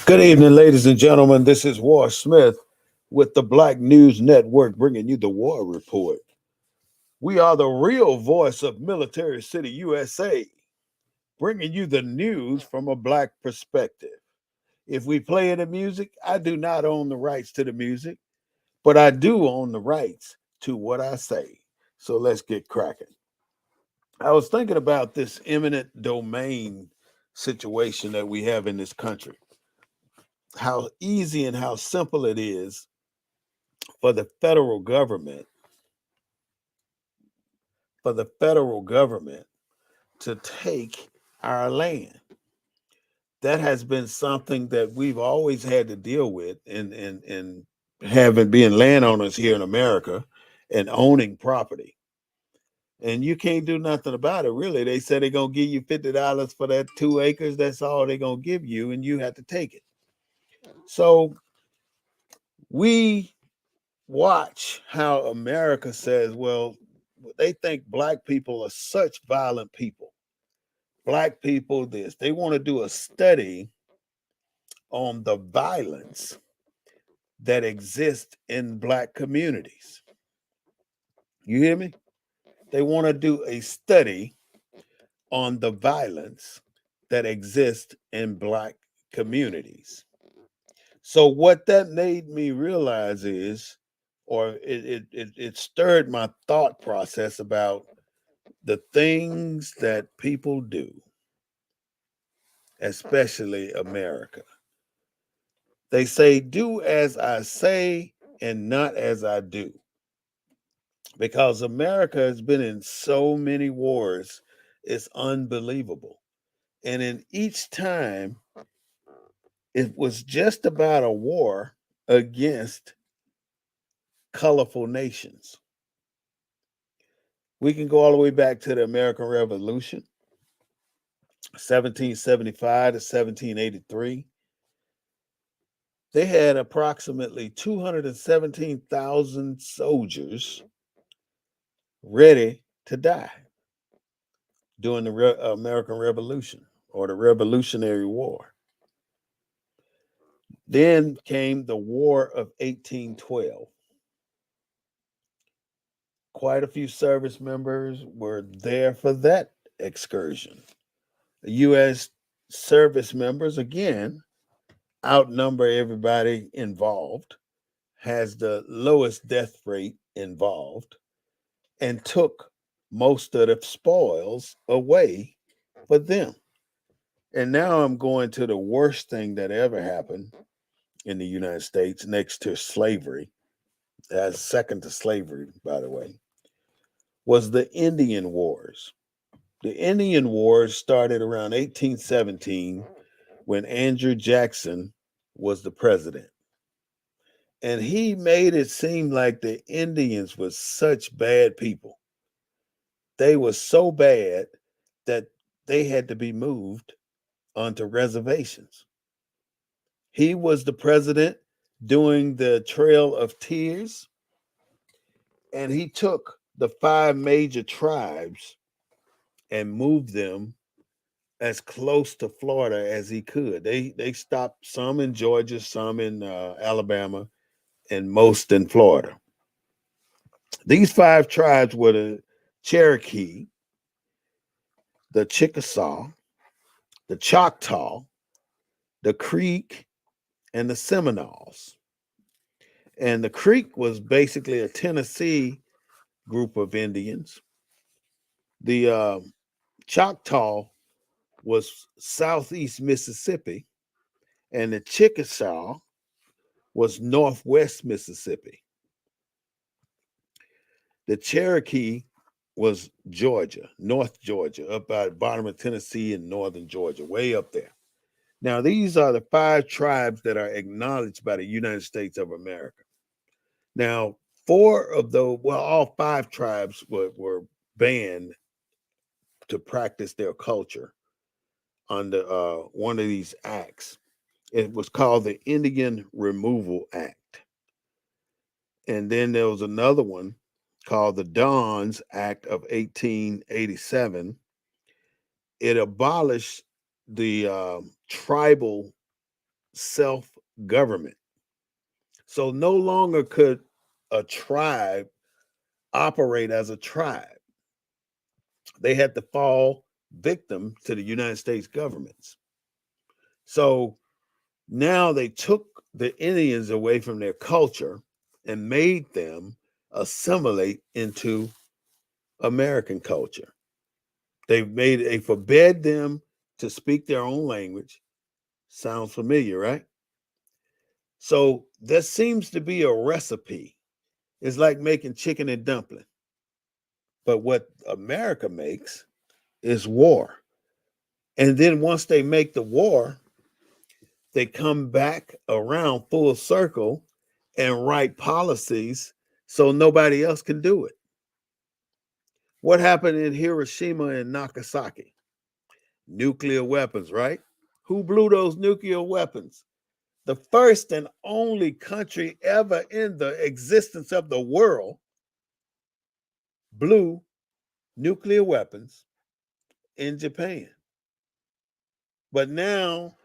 Good evening, ladies and gentlemen. This is War Smith with the Black News Network bringing you the War Report. We are the real voice of Military City, USA, bringing you the news from a Black perspective. If we play any music, I do not own the rights to the music, but I do own the rights to what I say. So let's get cracking. I was thinking about this eminent domain situation that we have in this country, how easy and how simple it is for the federal government for the federal government to take our land. That has been something that we've always had to deal with in having being landowners here in America and owning property. And you can't do nothing about it, really. They said they're gonna give you $50 for that 2 acres. That's all they're gonna give you, and you have to take it. So we watch how America says, well, they think black people are such violent people. Black people, this. They want to do a study on the violence that exists in black communities. You hear me? They want to do a study on the violence that exists in black communities. So what that made me realize is, or it stirred my thought process about the things that people do, especially America. They say, do as I say and not as I do. Because America has been in so many wars, it's unbelievable. And in each time, it was just about a war against colorful nations. We can go all the way back to the American Revolution, 1775 to 1783. They had approximately 217,000 soldiers ready to die during the American Revolution or the Revolutionary War. Then came the War of 1812. Quite a few service members were there for that excursion. The U.S. service members, again, outnumber everybody involved, has the lowest death rate involved, and took most of the spoils away for them. And now I'm going to the worst thing that ever happened in the United States next to slavery, as second to slavery, by the way, was the Indian Wars. The Indian Wars started around 1817 when Andrew Jackson was the president. And he made it seem like the Indians were such bad people. They were so bad that they had to be moved onto reservations. He was the president doing the Trail of Tears, and he took the five major tribes and moved them as close to Florida as he could. They stopped some in Georgia, some in Alabama, and most in Florida. These five tribes were the Cherokee, the Chickasaw, the Choctaw, the Creek, and the Seminoles. And the Creek was basically a Tennessee group of Indians. The Choctaw was southeast Mississippi, and the Chickasaw was northwest Mississippi. The Cherokee was Georgia, North Georgia, up by the bottom of Tennessee and northern Georgia, way up there. Now, these are the five tribes that are acknowledged by the United States of America. Now, four of those, well, all five tribes were banned to practice their culture under one of these acts. It was called the Indian Removal Act. And then there was another one called the Dons Act of 1887. It abolished the tribal self-government. So no longer could a tribe operate as a tribe. They had to fall victim to the United States governments. So now they took the Indians away from their culture and made them assimilate into American culture. They forbade them to speak their own language. Sounds familiar, right? So there seems to be a recipe. It's like making chicken and dumpling. But what America makes is war. And then once they make the war, they come back around full circle and write policies so nobody else can do it. What happened in Hiroshima and Nagasaki? Nuclear weapons, right? Who blew those nuclear weapons? The first and only country ever in the existence of the world blew nuclear weapons in Japan. But now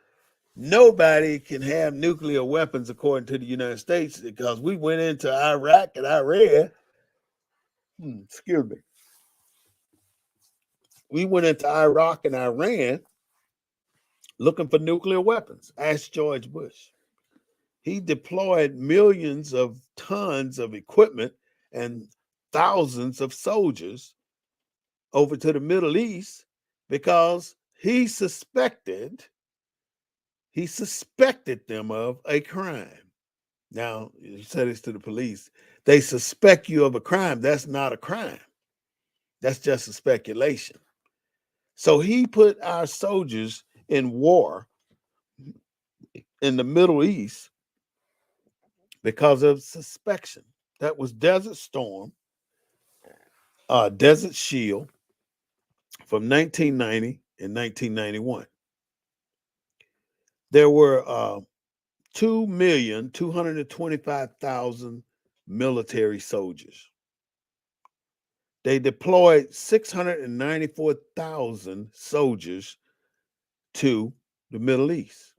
nobody can have nuclear weapons according to the United States because we went into Iraq and Iran. Excuse me. We went into Iraq and Iran looking for nuclear weapons. Ask George Bush. He deployed millions of tons of equipment and thousands of soldiers over to the Middle East because he suspected them of a crime. Now, you say this to the police. They suspect you of a crime. That's not a crime. That's just a speculation. So he put our soldiers in war in the Middle East because of suspicion. That was Desert Storm, Desert Shield from 1990 and 1991. There were 2,225,000 military soldiers. They deployed 694,000 soldiers to the Middle East.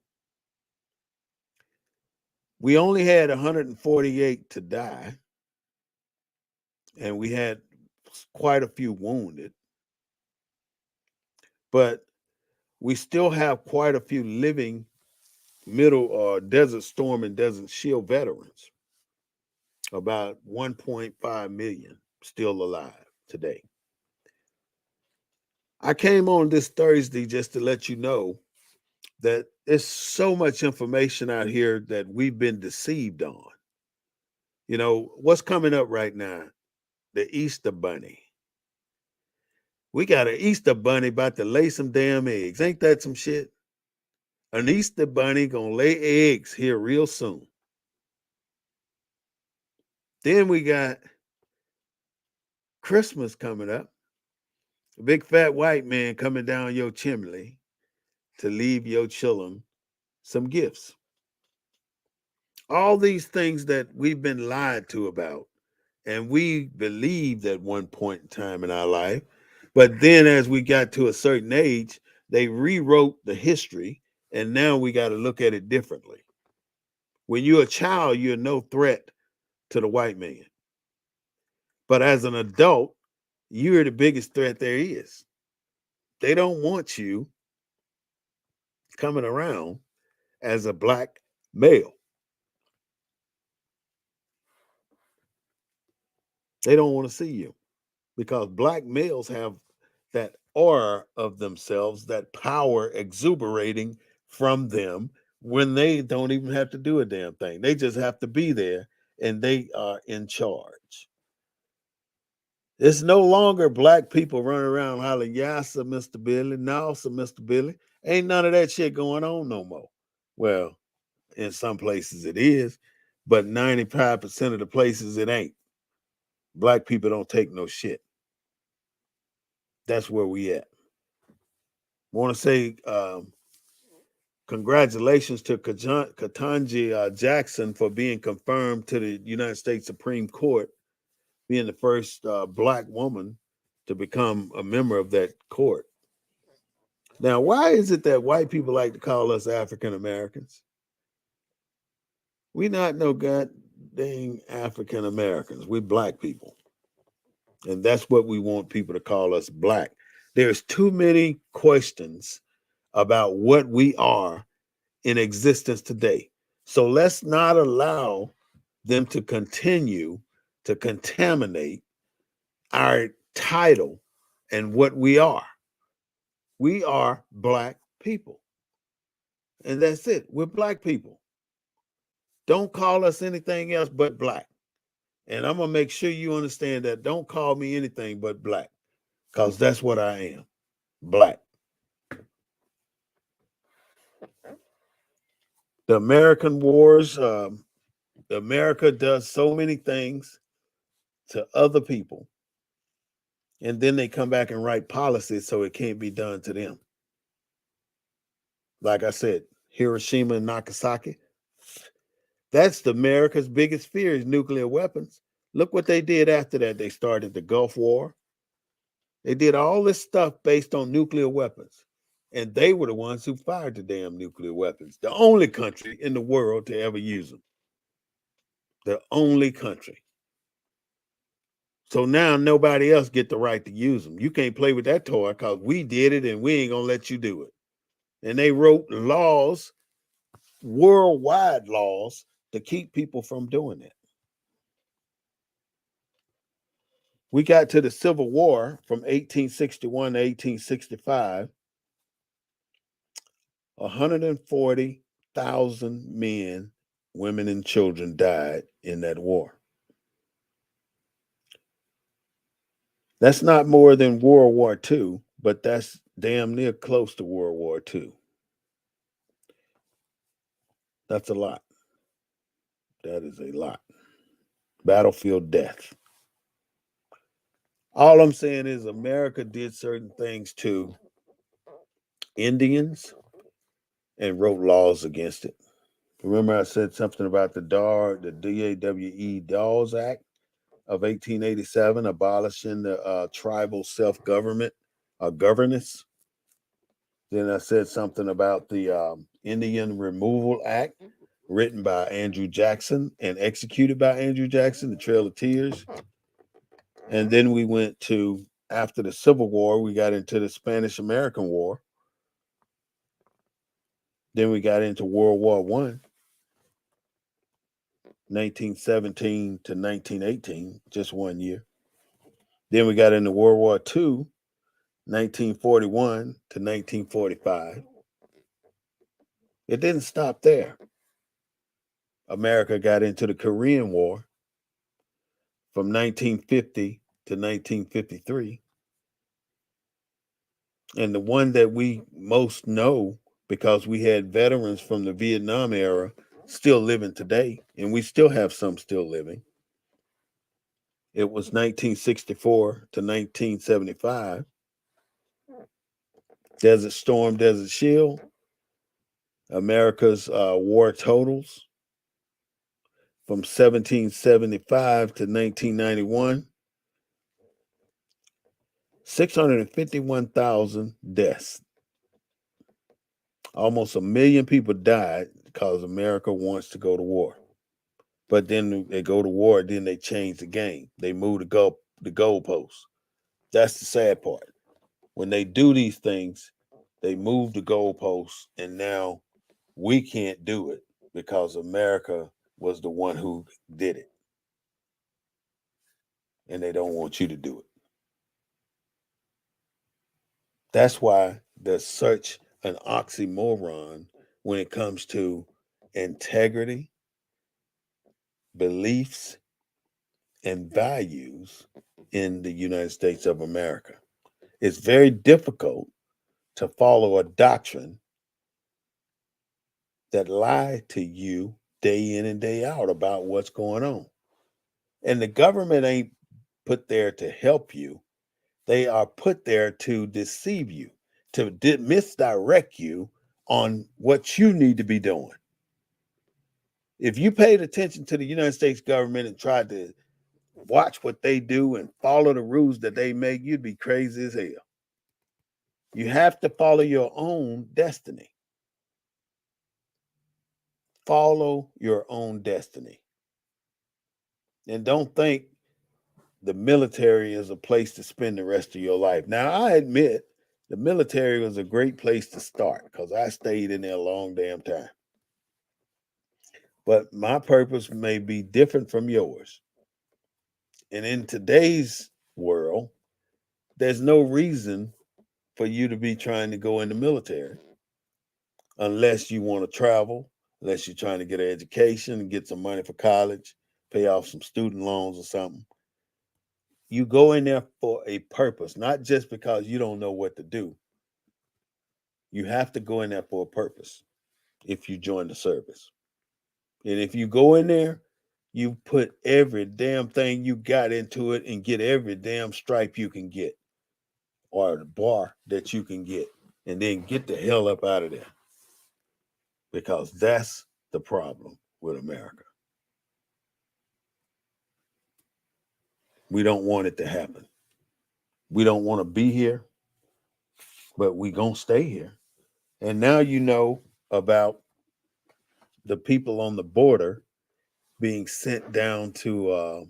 We only had 148 to die, and we had quite a few wounded, but we still have quite a few living middle Desert Storm and Desert Shield veterans, about 1.5 million still alive today. I came on this Thursday just to let you know that there's so much information out here that we've been deceived on. You know, what's coming up right now? The Easter Bunny. We got an Easter Bunny about to lay some damn eggs. Ain't that some shit? An Easter Bunny gonna lay eggs here real soon. Then we got Christmas coming up. A big fat white man coming down your chimney to leave your children some gifts. All these things that we've been lied to about and we believed at one point in time in our life. But then as we got to a certain age, they rewrote the history and now we got to look at it differently. When you're a child, you're no threat to the white man. But as an adult, you're the biggest threat there is. They don't want you coming around as a black male. They don't want to see you because black males have that aura of themselves, that power exuberating from them when they don't even have to do a damn thing. They just have to be there and they are in charge. It's no longer black people running around hollering, "Yeah, sir, Mr. Billy. No, sir, Mr. Billy." Ain't none of that shit going on no more. Well, in some places it is, but 95% of the places it ain't. Black people don't take no shit. That's where we at. Want to say congratulations to Ketanji Jackson for being confirmed to the United States Supreme Court, being the first black woman to become a member of that court. Now, why is it that white people like to call us African Americans? We not no god dang African Americans. We black people. And that's what we want people to call us, black. There's too many questions about what we are in existence today. So let's not allow them to continue to contaminate our title and what we are. We are black people. And that's it. We're black people. Don't call us anything else but black. And I'm going to make sure you understand that. Don't call me anything but black, because that's what I am, black. The American wars, America does so many things to other people, and then they come back and write policies so it can't be done to them. Like I said, Hiroshima and Nagasaki, that's the America's biggest fear is nuclear weapons. Look what they did after that. They started the Gulf War. They did all this stuff based on nuclear weapons. And they were the ones who fired the damn nuclear weapons. The only country in the world to ever use them. The only country. So now nobody else get the right to use them. You can't play with that toy because we did it and we ain't gonna let you do it. And they wrote laws, worldwide laws, to keep people from doing it. We got to the Civil War from 1861 to 1865. 140,000 men, women, and children died in that war. That's not more than World War II, but that's damn near close to World War II. That's a lot. That is a lot. Battlefield death. All I'm saying is America did certain things to Indians and wrote laws against it. Remember, I said something about the DAWE Dawes Act of 1887, abolishing the tribal self-government governance. Then I said something about the Indian Removal Act, written by Andrew Jackson and executed by Andrew Jackson, the Trail of Tears. And then we went to, after the Civil War, we got into the Spanish American War. Then we got into World War One, 1917 to 1918, just 1 year. Then we got into World War II, 1941 to 1945. It didn't stop there. America got into the Korean War from 1950 to 1953. And the one that we most know, because we had veterans from the Vietnam era still living today, and we still have some still living. It was 1964 to 1975. Desert Storm, Desert Shield, America's war totals from 1775 to 1991, 651,000 deaths. Almost 1 million people died because America wants to go to war. But then they go to war, then they change the game. They move the goalposts. That's the sad part. When they do these things, they move the goalposts, and now we can't do it because America was the one who did it. And they don't want you to do it. That's why there's such an oxymoron when it comes to integrity, beliefs, and values in the United States of America. It's very difficult to follow a doctrine that lie to you day in and day out about what's going on. And the government ain't put there to help you. They are put there to deceive you, to misdirect you on what you need to be doing. If you paid attention to the United States government and tried to watch what they do and follow the rules that they make, you'd be crazy as hell. You have to follow your own destiny. Follow your own destiny. And don't think the military is a place to spend the rest of your life. Now, I admit the military was a great place to start because I stayed in there a long damn time. But my purpose may be different from yours. And in today's world, there's no reason for you to be trying to go in the military unless you want to travel, unless you're trying to get an education and get some money for college, pay off some student loans or something. You go in there for a purpose, not just because you don't know what to do. You have to go in there for a purpose if you join the service. And if you go in there, you put every damn thing you got into it and get every damn stripe you can get or the bar that you can get. And then get the hell up out of there. Because that's the problem with America. We don't want it to happen. We don't want to be here, but we gonna stay here. And now you know about the people on the border being sent down to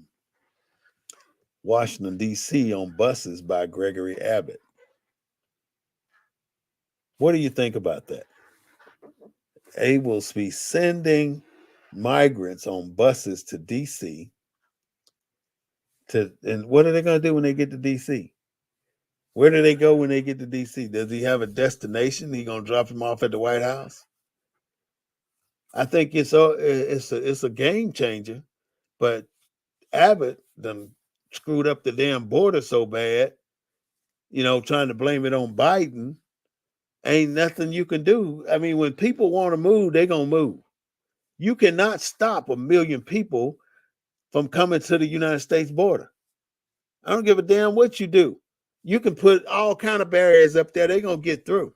Washington, D.C. on buses by Gregory Abbott. What do you think about that? They will be sending migrants on buses to D.C. And what are they going to do when they get to D.C.? Where do they go when they get to D.C.? Does he have a destination? He going to drop them off at the White House? I think it's a game changer, but Abbott done screwed up the damn border so bad, trying to blame it on Biden. Ain't nothing you can do. I mean, when people want to move, they're going to move. You cannot stop 1 million people from coming to the United States border. I don't give a damn what you do. You can put all kind of barriers up there. They're going to get through.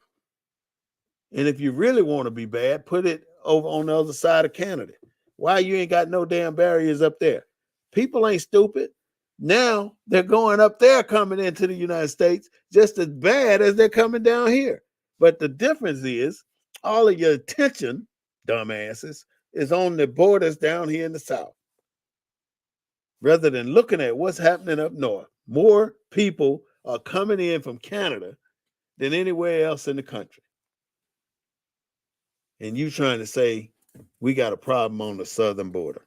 And if you really want to be bad, put it over on the other side of Canada. Why you ain't got no damn barriers up there? People ain't stupid. Now they're going up there coming into the United States just as bad as they're coming down here. But the difference is all of your attention, dumbasses, is on the borders down here in the South. Rather than looking at what's happening up north. More people are coming in from Canada than anywhere else in the country. And you trying to say we got a problem on the southern border.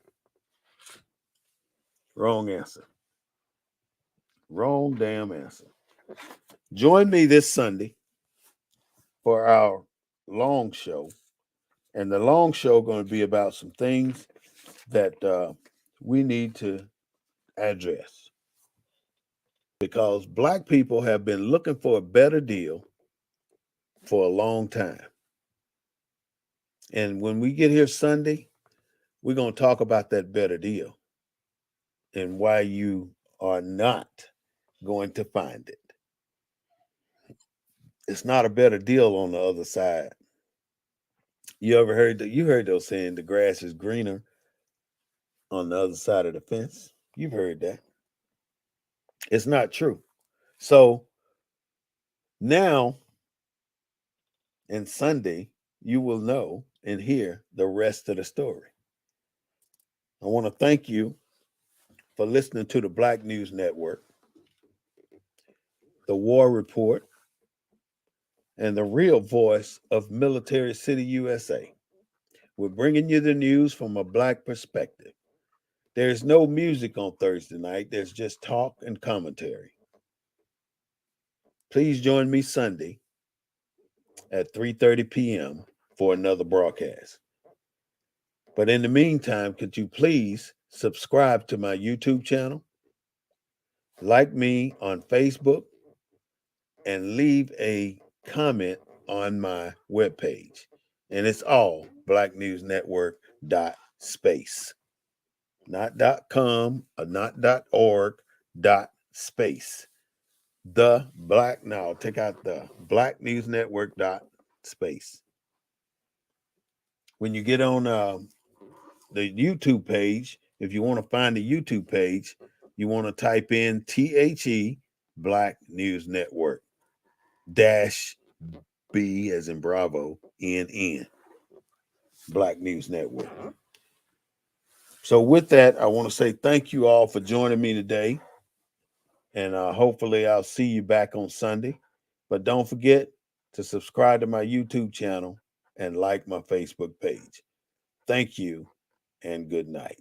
Wrong answer. Wrong damn answer. Join me this Sunday for our long show. And the long show going to be about some things that we need to address. Because Black people have been looking for a better deal for a long time. And when we get here Sunday, we're going to talk about that better deal and why you are not going to find it. It's not a better deal on the other side. You ever heard that? You heard those saying the grass is greener on the other side of the fence. You've heard that. It's not true. So now and Sunday, you will know and hear the rest of the story. I want to thank you for listening to the Black News Network, the War Report, and the real voice of Military City, USA. We're bringing you the news from a Black perspective. There's no music on Thursday night. There's just talk and commentary. Please join me Sunday at 3:30 p.m. for another broadcast. But in the meantime, could you please subscribe to my YouTube channel, like me on Facebook, and leave a comment on my webpage. And it's all blacknewsnetwork.space. Not .com or not .org, .space. Take out the blacknewsnetwork.space. When you get on the YouTube page, if you want to find the YouTube page, you want to type in THE Black News Network -B as in Bravo, NN. Black News Network. So, with that, I want to say thank you all for joining me today. And hopefully, I'll see you back on Sunday. But don't forget to subscribe to my YouTube channel and like my Facebook page. Thank you and good night.